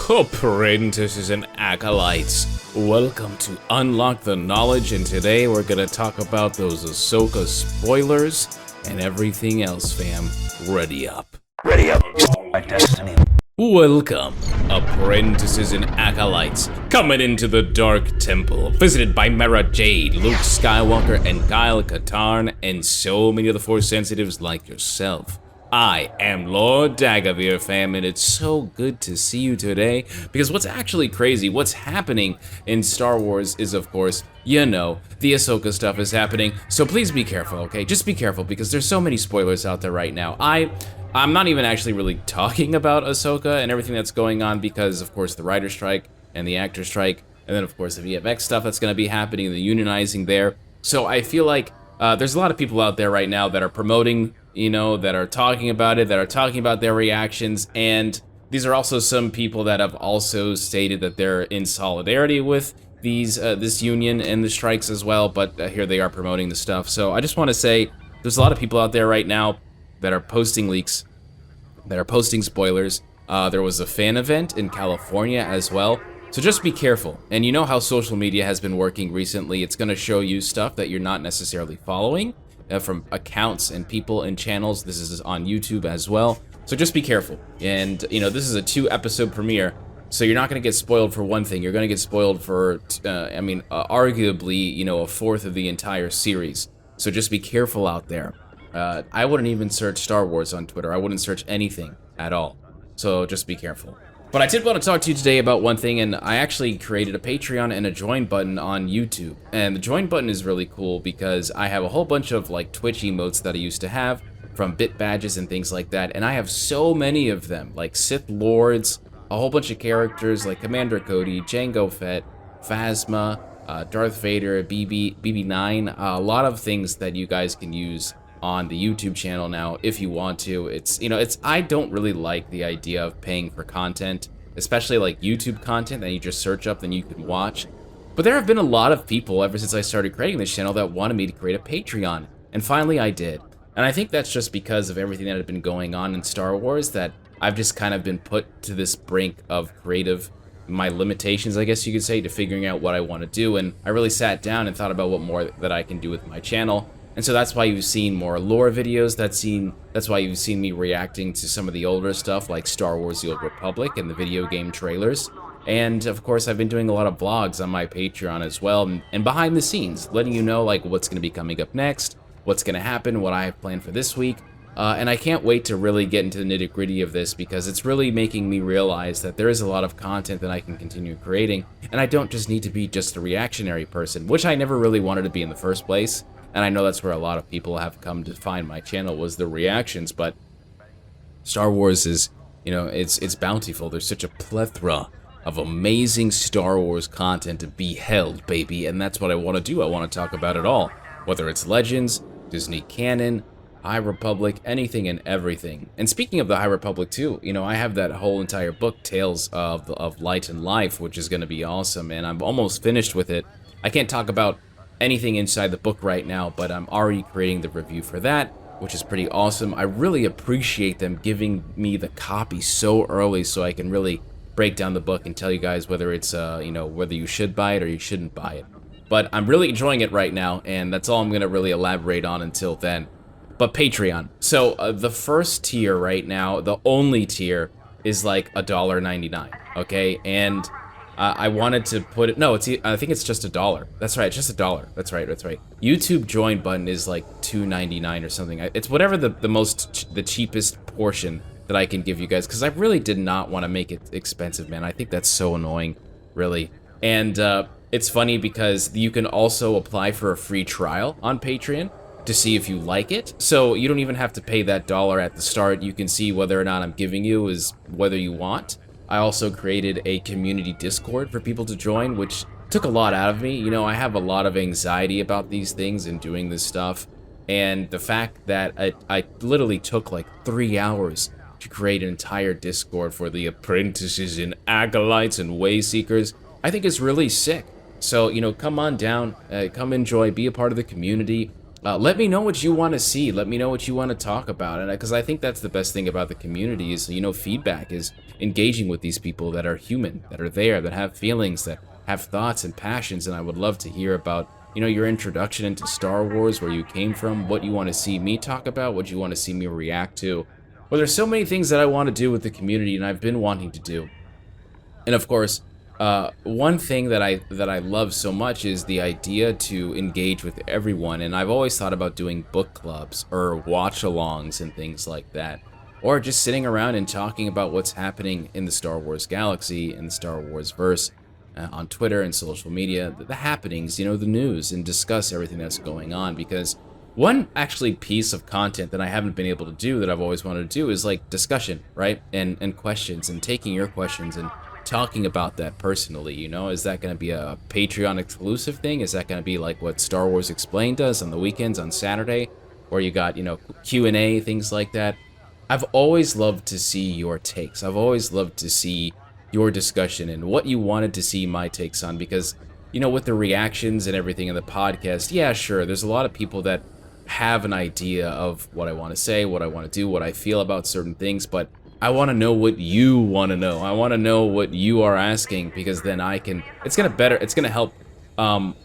Apprentices and acolytes, welcome to Unlock the Knowledge, and today we're gonna talk about those Ahsoka spoilers and everything else, fam. Ready up. Ready up. My destiny. Welcome, apprentices and acolytes, coming into the Dark Temple, visited by Mara Jade, Luke Skywalker, and Kyle Katarn, and so many other Force sensitives like yourself. I am Lord Dagavir, fam, and it's so good to see you today, because what's actually crazy, what's happening in Star Wars is, of course, you know, the Ahsoka stuff is happening, so please be careful, okay? Just be careful, because there's so many spoilers out there right now. I'm not even actually really talking about Ahsoka and everything that's going on because, of course, the writer strike and the actor strike, and then, of course, the VFX stuff that's going to be happening, the unionizing there. So I feel like there's a lot of people out there right now that are promoting, you know, that are talking about it, that are talking about their reactions, and these are also some people that have also stated that they're in solidarity with these this union and the strikes as well, but here they are promoting the stuff. So I just want to say there's a lot of people out there right now that are posting leaks, that are posting spoilers. There was a fan event in California as well, so just be careful. And you know how social media has been working recently. It's going to show you stuff that you're not necessarily following from accounts and people and channels. This is on YouTube as well, so just be careful. And you know, this is a 2-episode premiere, so you're not going to get spoiled for one thing. You're going to get spoiled for, arguably, you know, a fourth of the entire series. So just be careful out there. I wouldn't even search Star Wars on Twitter. I wouldn't search anything at all. So just be careful. But I did want to talk to you today about one thing, and I actually created a Patreon and a join button on YouTube. And the join button is really cool because I have a whole bunch of like Twitch emotes that I used to have from bit badges and things like that. And I have so many of them, like Sith Lords, a whole bunch of characters like Commander Cody, Jango Fett, Phasma, Darth Vader, BB9, a lot of things that you guys can use on the YouTube channel now if you want to. I don't really like the idea of paying for content, especially like YouTube content that you just search up and you can watch. But there have been a lot of people ever since I started creating this channel that wanted me to create a Patreon, and finally I did. And I think that's just because of everything that had been going on in Star Wars, that I've just kind of been put to this brink of my limitations, I guess you could say, to figuring out what I want to do. And I really sat down and thought about what more that I can do with my channel. And so that's why you've seen more lore videos, that's why you've seen me reacting to some of the older stuff like Star Wars The Old Republic and the video game trailers. And of course I've been doing a lot of vlogs on my Patreon as well, and behind the scenes, letting you know like what's going to be coming up next, what's going to happen, what I have planned for this week. And I can't wait to really get into the nitty-gritty of this because it's really making me realize that there is a lot of content that I can continue creating, and I don't just need to be just a reactionary person, which I never really wanted to be in the first place. And I know that's where a lot of people have come to find my channel, was the reactions, but Star Wars is, you know, it's bountiful. There's such a plethora of amazing Star Wars content to be held, baby, and that's what I want to do. I want to talk about it all, whether it's Legends, Disney Canon, High Republic, anything and everything. And speaking of the High Republic too, you know, I have that whole entire book, Tales of Light and Life, which is going to be awesome, and I'm almost finished with it. I can't talk about anything inside the book right now, but I'm already creating the review for that, which is pretty awesome. I really appreciate them giving me the copy so early so I can really break down the book and tell you guys whether it's, you know, whether you should buy it or you shouldn't buy it. But I'm really enjoying it right now, and that's all I'm going to really elaborate on until then. But Patreon. So the first tier right now, the only tier, is like $1.99, okay? And I wanted to put it, no, I think it's just $1. That's right, just $1. That's right. YouTube join button is like $2.99 or something. It's whatever the cheapest portion that I can give you guys, because I really did not want to make it expensive, man. I think that's so annoying, really. And it's funny because you can also apply for a free trial on Patreon to see if you like it. So you don't even have to pay that $1 at the start. You can see whether or not I'm giving you is whether you want. I also created a community Discord for people to join, which took a lot out of me. You know, I have a lot of anxiety about these things and doing this stuff. And the fact that I literally took like 3 hours to create an entire Discord for the apprentices and acolytes and way seekers, I think is really sick. So, you know, come on down, come enjoy, be a part of the community. Let me know what you want to see. Let me know what you want to talk about, and because I think that's the best thing about the community is, feedback is engaging with these people that are human, that are there, that have feelings, that have thoughts and passions. And I would love to hear about, your introduction into Star Wars, where you came from, what you want to see me talk about, what you want to see me react to. Well, there's so many things that I want to do with the community, and I've been wanting to do. And of course, one thing that I love so much is the idea to engage with everyone. And I've always thought about doing book clubs or watch-alongs and things like that, or just sitting around and talking about what's happening in the Star Wars galaxy and the Star Wars verse on Twitter and social media, the happenings, the news, and discuss everything that's going on. Because one actually piece of content that I haven't been able to do that I've always wanted to do is like discussion, right? And questions, and taking your questions and talking about that personally. Is that going to be a Patreon exclusive thing? Is that going to be like what Star Wars Explained does on the weekends on Saturday, or you got Q&A, things like that? I've always loved to see your takes. I've always loved to see your discussion and what you wanted to see my takes on, because with the reactions and everything in the podcast, yeah, sure, there's a lot of people that have an idea of what I want to say, what I want to do, what I feel about certain things, but I want to know what you want to know. I want to know what you are asking, because then it's going to help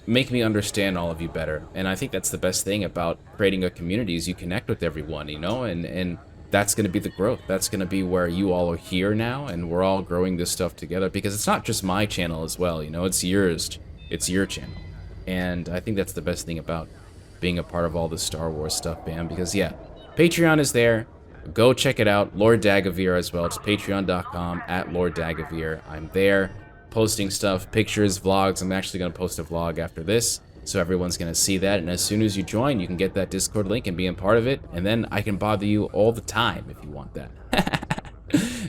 make me understand all of you better. And I think that's the best thing about creating a community is you connect with everyone, and that's going to be the growth. That's going to be where you all are here now, and we're all growing this stuff together, because it's not just my channel as well, it's yours. It's your channel. And I think that's the best thing about being a part of all this Star Wars stuff, man, because yeah, Patreon is there. Go check it out. Lord Dagavir as well. It's patreon.com @LordDagavir. I'm there posting stuff, pictures, vlogs. I'm actually going to post a vlog after this, so everyone's going to see that. And as soon as you join, you can get that Discord link and be a part of it. And then I can bother you all the time if you want that.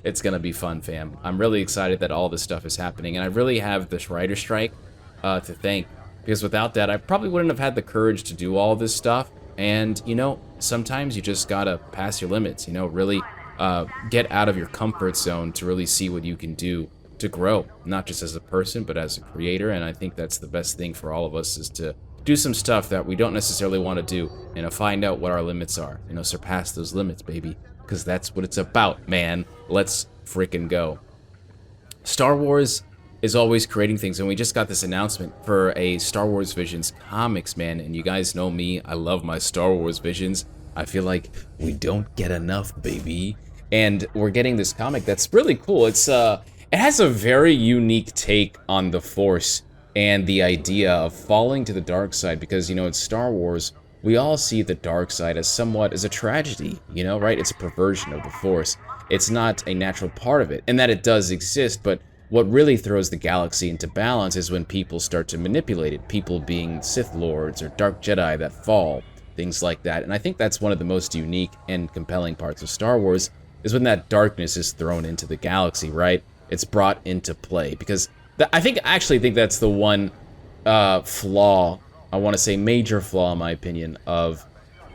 It's going to be fun, fam. I'm really excited that all this stuff is happening. And I really have this writer strike to thank, because without that, I probably wouldn't have had the courage to do all this stuff. And, sometimes you just gotta pass your limits, really get out of your comfort zone to really see what you can do to grow, not just as a person, but as a creator. And I think that's the best thing for all of us, is to do some stuff that we don't necessarily want to do, find out what our limits are, surpass those limits, baby, because that's what it's about, man. Let's freaking go. Star Wars is always creating things, and we just got this announcement for a Star Wars Visions comics, man. And you guys know me, I love my Star Wars Visions. I feel like we don't get enough, baby. And we're getting this comic that's really cool. It has a very unique take on the Force and the idea of falling to the dark side, because in Star Wars we all see the dark side as somewhat as a tragedy, right? It's a perversion of the Force. It's not a natural part of it, and that it does exist, but what really throws the galaxy into balance is when people start to manipulate it, people being Sith Lords or Dark Jedi that fall, things like that. And I think that's one of the most unique and compelling parts of Star Wars, is when that darkness is thrown into the galaxy, right? It's brought into play, because I actually think that's the one flaw, I want to say major flaw in my opinion, of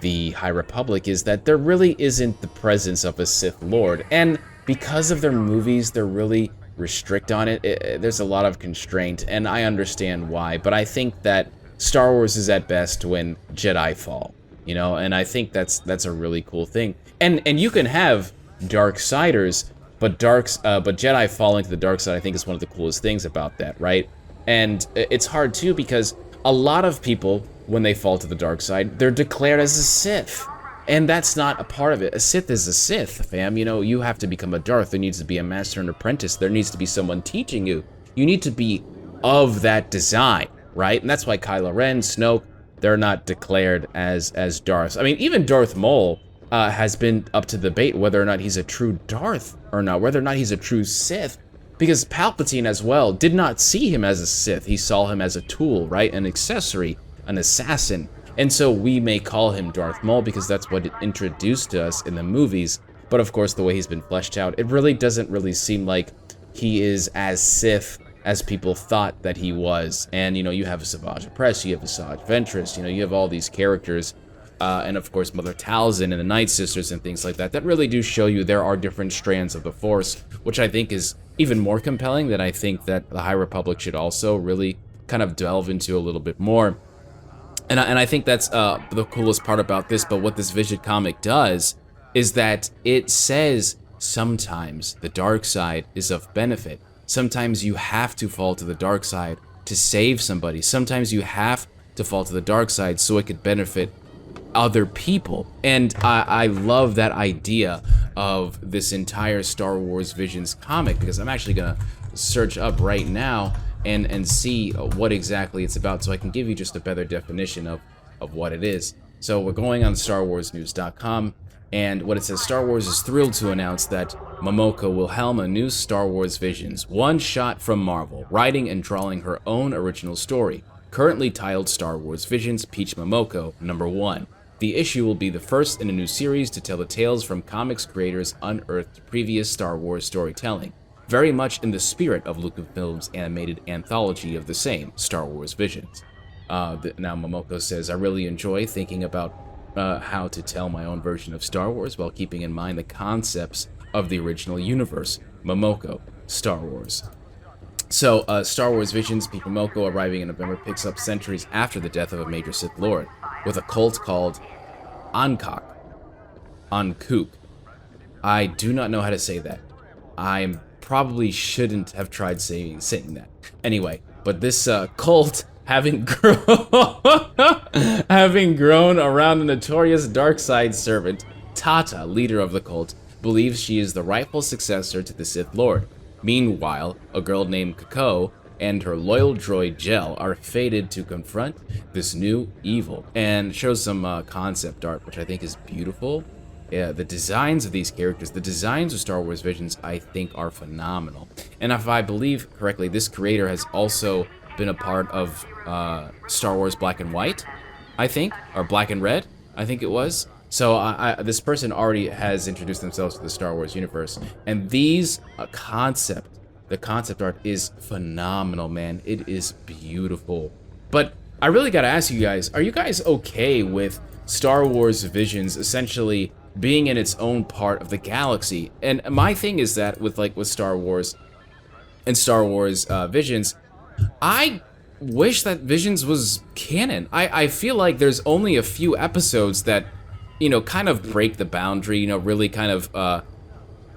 the High Republic, is that there really isn't the presence of a Sith Lord. And because of their movies, they're really restrict on it. There's a lot of constraint, and I understand why, but I think that Star Wars is at best when Jedi fall, and I think that's a really cool thing. And you can have Darksiders, but Jedi falling to the dark side, I think, is one of the coolest things about that, right? And it's hard too, because a lot of people, when they fall to the dark side, they're declared as a Sith. And that's not a part of it. A Sith is a Sith, fam. You have to become a Darth. There needs to be a master and apprentice. There needs to be someone teaching you. You need to be of that design, right? And that's why Kylo Ren, Snoke, they're not declared as Darths. I mean, even Darth Maul has been up to debate whether or not he's a true Darth or not, whether or not he's a true Sith. Because Palpatine as well did not see him as a Sith. He saw him as a tool, right? An accessory, an assassin. And so we may call him Darth Maul because that's what it introduced to us in the movies. But of course, the way he's been fleshed out, it really doesn't really seem like he is as Sith as people thought that he was. And, you have a Savage Opress, you have a Asajj Ventress, you have all these characters. And of course, Mother Talzin and the Night Sisters and things like that, that really do show you there are different strands of the Force, which I think is even more compelling, that I think that the High Republic should also really kind of delve into a little bit more. And I think that's the coolest part about this, but what this Vision comic does is that it says sometimes the dark side is of benefit. Sometimes you have to fall to the dark side to save somebody. Sometimes you have to fall to the dark side so it could benefit other people. And I love that idea of this entire Star Wars Visions comic, because I'm actually gonna search up right now and see what exactly it's about, so I can give you just a better definition of what it is. So we're going on StarWarsNews.com, and what it says: Star Wars is thrilled to announce that Momoko will helm a new Star Wars Visions, one shot from Marvel, writing and drawing her own original story, currently titled Star Wars Visions Peach Momoko #1. The issue will be the first in a new series to tell the tales from comics creators unearthed previous Star Wars storytelling, very much in the spirit of Lucasfilm's animated anthology of the same, Star Wars Visions. Now Momoko says, I really enjoy thinking about how to tell my own version of Star Wars while keeping in mind the concepts of the original universe. Momoko, Star Wars. So, Star Wars Visions, Peach Momoko, arriving in November, picks up centuries after the death of a major Sith Lord, with a cult called Ankok. I do not know how to say that. I probably shouldn't have tried saying that. Anyway, but this cult, having grown around the notorious dark side servant, Tata, leader of the cult, believes she is the rightful successor to the Sith Lord. Meanwhile, a girl named Kako and her loyal droid Gel are fated to confront this new evil, and shows some concept art, which I think is beautiful. Yeah, the designs of these characters, the designs of Star Wars Visions, I think are phenomenal. And if I believe correctly, this creator has also been a part of Star Wars Black and White, I think, or Black and Red, I think it was. So this person already has introduced themselves to the Star Wars universe, and these the concept art is phenomenal, man. It is beautiful. But I really gotta ask you guys, are you guys okay with Star Wars Visions essentially being in its own part of the galaxy? And my thing is that with Star Wars and Star Wars Visions, I wish that Visions was canon. I feel like there's only a few episodes that, you know, kind of break the boundary, you know, really kind of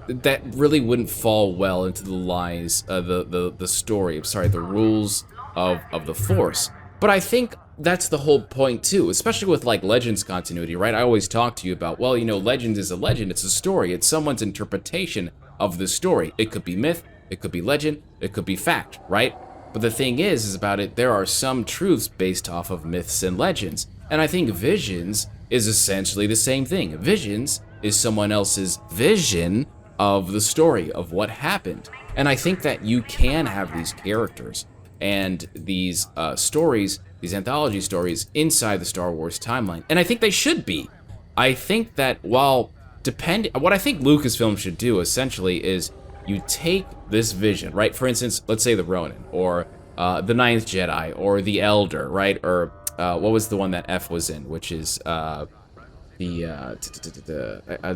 that really wouldn't fall well into the lines, the story, the rules of the Force. But I think that's the whole point too, especially with like Legends continuity, right? I always talk to you about, well, you know, Legends is a legend, it's a story, it's someone's interpretation of the story. It could be myth, it could be legend, it could be fact, right? But the thing is about it, there are some truths based off of myths and legends. And I think Visions is essentially the same thing. Visions is someone else's vision of the story, of what happened. And I think that you can have these characters and these stories, these anthology stories inside the Star Wars timeline. And I think they should be. I think that what I think Lucasfilm should do essentially is you take this vision, right? For instance, let's say the Ronin, or the Ninth Jedi, or the Elder, right? Or what was the one that F was in, which is the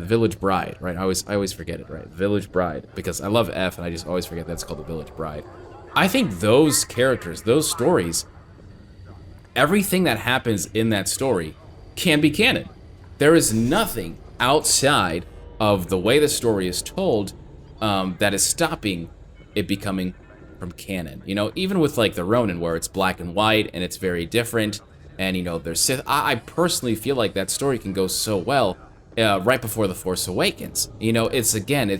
Village Bride, right? I always forget it, right? Village Bride, because I love F and I just always forget that's called the Village Bride. I think those characters, those stories, everything that happens in that story can be canon. There is nothing outside of the way the story is told that is stopping it becoming from canon. You know, even with like the Ronin, where it's black and white and it's very different, and you know, there's Sith. I personally feel like that story can go so well right before The Force Awakens. You know, it's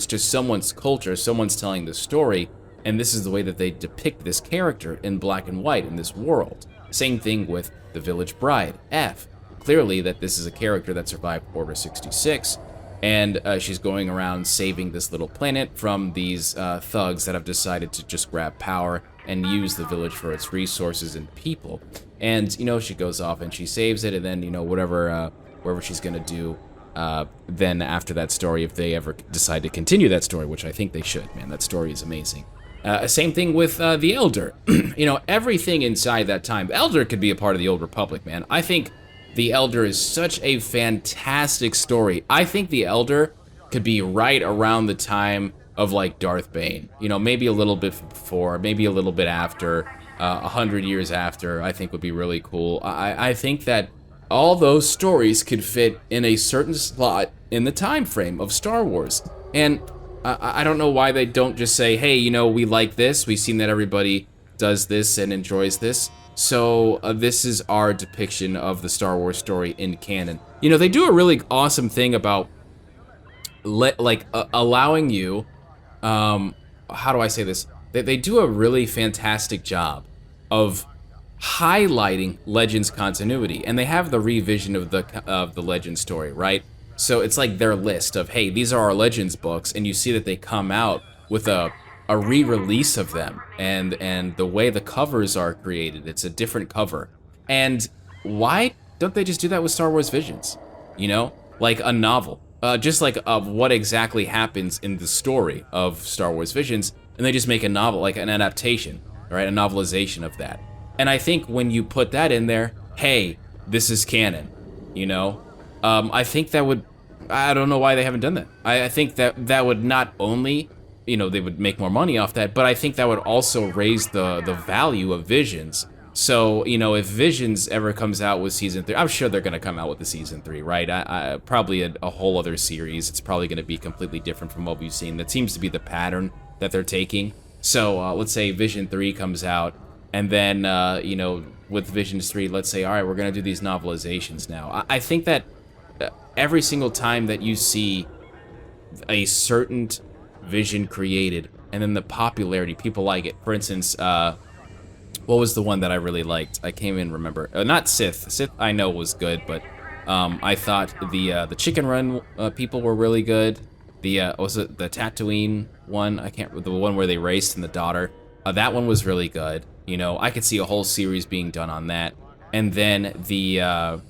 just someone's culture, someone's telling the story, and this is the way that they depict this character in black and white in this world. Same thing with the Village Bride, F. Clearly that this is a character that survived Order 66, and she's going around saving this little planet from these thugs that have decided to just grab power and use the village for its resources and people. And, you know, she goes off and she saves it, and then, you know, whatever she's gonna do then after that story, if they ever decide to continue that story, which I think they should, man, that story is amazing. Same thing with the Elder. You know, everything inside that time. The Elder could be a part of the Old Republic, man. I think the Elder is such a fantastic story. I think the Elder could be right around the time of like Darth Bane. You know, maybe a little bit before, maybe a little bit after. 100 years after, I think would be really cool. I think that all those stories could fit in a certain slot in the time frame of Star Wars. And I don't know why they don't just say, hey, you know, we like this. We've seen that everybody does this and enjoys this. So this is our depiction of the Star Wars story in canon. You know, they do a really awesome thing about allowing you, how do I say this? They do a really fantastic job of highlighting Legends continuity, and they have the revision of the Legends story, right? So it's like their list of, hey, these are our Legends books, and you see that they come out with a re-release of them, and the way the covers are created, it's a different cover. And why don't they just do that with Star Wars Visions? You know, like a novel, just like of what exactly happens in the story of Star Wars Visions, and they just make a novel, like an adaptation, right? A novelization of that. And I think when you put that in there, hey, this is canon, you know? I think that would, I don't know why they haven't done that. I think that would not only, you know, they would make more money off that, but I think that would also raise the value of Visions. So, you know, if Visions ever comes out with season 3, I'm sure they're gonna come out with the season 3, right? Probably a whole other series. It's probably gonna be completely different from what we've seen. That seems to be the pattern that they're taking. So let's say Vision 3 comes out, and then, you know, with Visions 3, let's say, all right, we're gonna do these novelizations now. I think that every single time that you see a certain vision created, and then the popularity, people like it. For instance, what was the one that I really liked? I can't even remember. Not Sith. Sith I know was good, but I thought the Chicken Run people were really good. Was it the Tatooine one? I can't. The one where they raced and the daughter. That one was really good. You know, I could see a whole series being done on that. And then the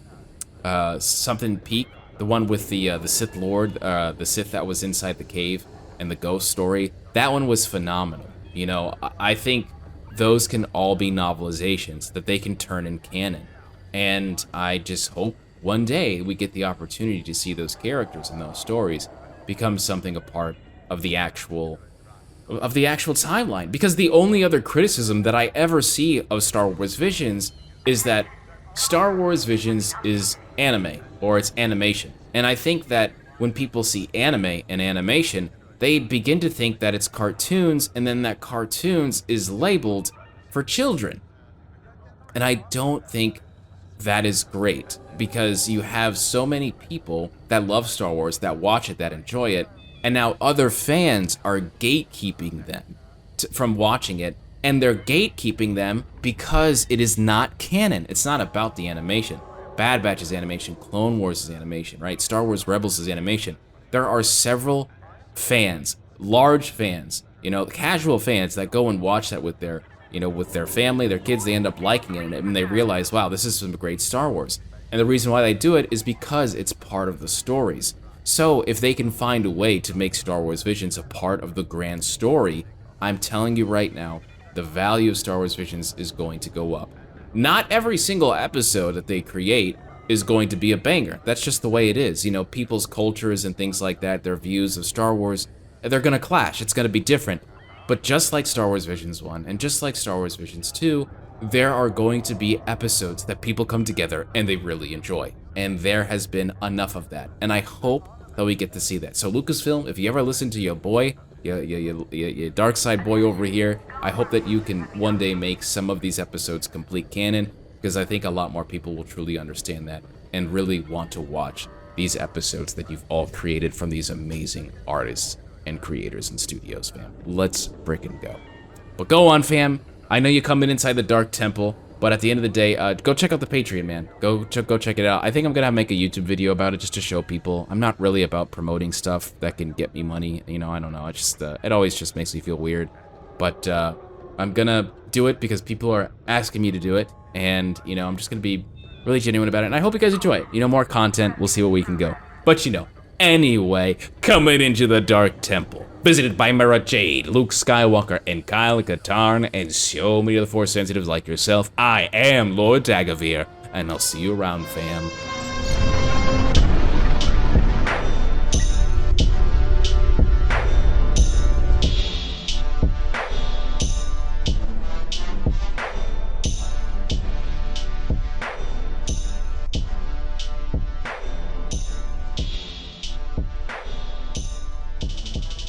something Peak, the one with the Sith Lord, the Sith that was inside the cave, and the ghost story. That one was phenomenal. You know, I think those can all be novelizations that they can turn in canon. And I just hope one day we get the opportunity to see those characters and those stories become something a part of the actual timeline. Because the only other criticism that I ever see of Star Wars Visions is that Star Wars Visions is anime, or it's animation. And I think that when people see anime and animation, they begin to think that it's cartoons, and then that cartoons is labeled for children. And I don't think that is great, because you have so many people that love Star Wars, that watch it, that enjoy it, and now other fans are gatekeeping them from watching it, and they're gatekeeping them because it is not canon. It's not about the animation. Bad Batch is animation, Clone Wars is animation, right? Star Wars Rebels is animation. There are several fans, large fans, you know, casual fans that go and watch that with their, you know, with their family, their kids. They end up liking it, and they realize, wow, this is some great Star Wars. And the reason why they do it is because it's part of the stories. So if they can find a way to make Star Wars Visions a part of the grand story, I'm telling you right now, the value of Star Wars Visions is going to go up. Not every single episode that they create is going to be a banger. That's just the way it is. You know, people's cultures and things like that, their views of Star Wars, they're gonna clash. It's gonna be different. But just like Star Wars Visions 1 and just like Star Wars Visions 2, there are going to be episodes that people come together and they really enjoy. And there has been enough of that. And I hope that we get to see that. So Lucasfilm, if you ever listen to your boy, your dark side boy over here, I hope that you can one day make some of these episodes complete canon, because I think a lot more people will truly understand that and really want to watch these episodes that you've all created from these amazing artists and creators and studios, fam. Let's frickin' go. But go on, fam. I know you're coming inside the Dark Temple, but at the end of the day, go check out the Patreon, man. Go check it out. I think I'm gonna make a YouTube video about it just to show people. I'm not really about promoting stuff that can get me money. You know, I don't know. It just it always just makes me feel weird. But I'm gonna do it because people are asking me to do it, and you know, I'm just gonna be really genuine about it. And I hope you guys enjoy it. You know, more content. We'll see where we can go. But you know, anyway, coming into the Dark Temple, visited by Mara Jade, Luke Skywalker, and Kyle Katarn, and so many other Force sensitives like yourself, I am Lord Dagavir, and I'll see you around, fam.